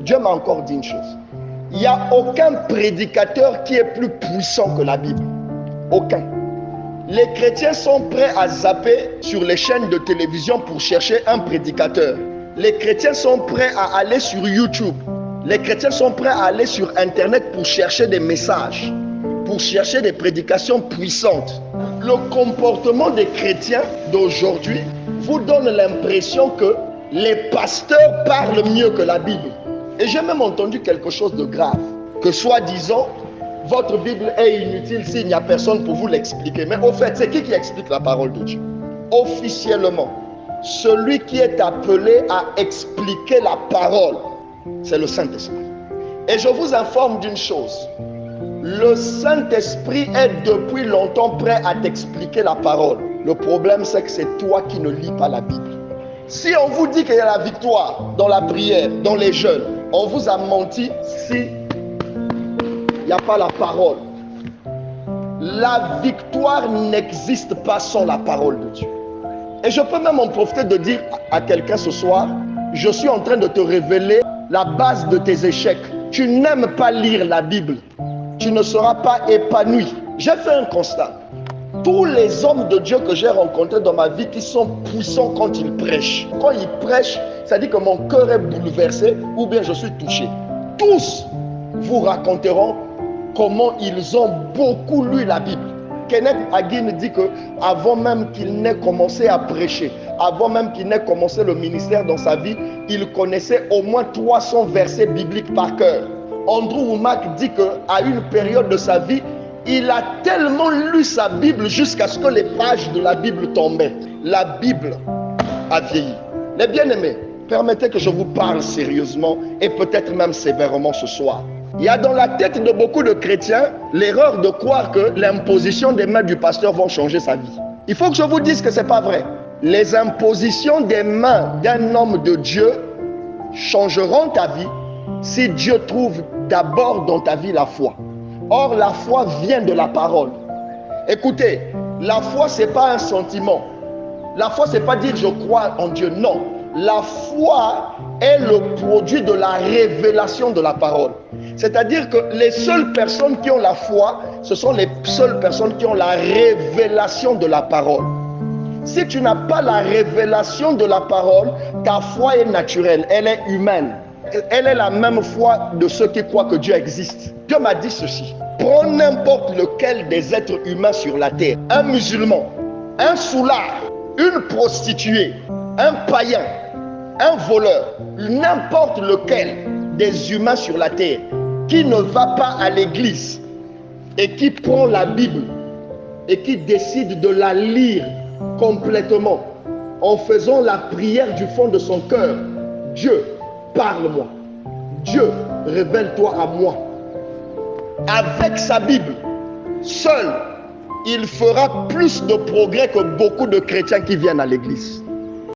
Dieu m'a encore dit une chose. Il n'y a aucun prédicateur qui est plus puissant que la Bible. Aucun. Les chrétiens sont prêts à zapper sur les chaînes de télévision pour chercher un prédicateur. Les chrétiens sont prêts à aller sur YouTube. Les chrétiens sont prêts à aller sur Internet pour chercher des messages, pour chercher des prédications puissantes. Le comportement des chrétiens d'aujourd'hui vous donne l'impression que les pasteurs parlent mieux que la Bible. Et j'ai même entendu quelque chose de grave, que soi-disant, votre Bible est inutile s'il n'y a personne pour vous l'expliquer. Mais au fait, c'est qui explique la parole de Dieu? Officiellement, celui qui est appelé à expliquer la parole, c'est le Saint-Esprit. Et je vous informe d'une chose. Le Saint-Esprit est depuis longtemps prêt à t'expliquer la parole. Le problème, c'est que c'est toi qui ne lis pas la Bible. Si on vous dit qu'il y a la victoire dans la prière, dans les jeûnes, on vous a menti si il n'y a pas la parole. La victoire n'existe pas sans la parole de Dieu. Et je peux même en profiter de dire à quelqu'un ce soir, je suis en train de te révéler la base de tes échecs. Tu n'aimes pas lire la Bible. Tu ne seras pas épanoui. J'ai fait un constat. Tous les hommes de Dieu que j'ai rencontrés dans ma vie qui sont puissants quand ils prêchent. Quand ils prêchent, ça dit que mon cœur est bouleversé ou bien je suis touché. Tous vous raconteront comment ils ont beaucoup lu la Bible. Kenneth Hagin dit que avant même qu'il n'ait commencé à prêcher, avant même qu'il n'ait commencé le ministère dans sa vie, il connaissait au moins 300 versets bibliques par cœur. Andrew Wommack dit qu'à une période de sa vie, il a tellement lu sa Bible jusqu'à ce que les pages de la Bible tombaient. La Bible a vieilli. Les bien-aimés, permettez que je vous parle sérieusement et peut-être même sévèrement ce soir. Il y a dans la tête de beaucoup de chrétiens l'erreur de croire que l'imposition des mains du pasteur vont changer sa vie. Il faut que je vous dise que ce n'est pas vrai. Les impositions des mains d'un homme de Dieu changeront ta vie si Dieu trouve d'abord dans ta vie la foi. Or, la foi vient de la parole. Écoutez, la foi, ce n'est pas un sentiment. La foi, ce n'est pas dire je crois en Dieu. Non. La foi est le produit de la révélation de la parole. C'est-à-dire que les seules personnes qui ont la foi, ce sont les seules personnes qui ont la révélation de la parole. Si tu n'as pas la révélation de la parole, ta foi est naturelle, elle est humaine. Elle est la même foi de ceux qui croient que Dieu existe. Dieu m'a dit ceci. Prends n'importe lequel des êtres humains sur la terre. Un musulman, un soulard, une prostituée, un païen, un voleur, n'importe lequel des humains sur la terre qui ne va pas à l'église et qui prend la Bible et qui décide de la lire complètement en faisant la prière du fond de son cœur. Dieu, parle-moi. Dieu, révèle-toi à moi. Avec sa Bible, seul, il fera plus de progrès que beaucoup de chrétiens qui viennent à l'église.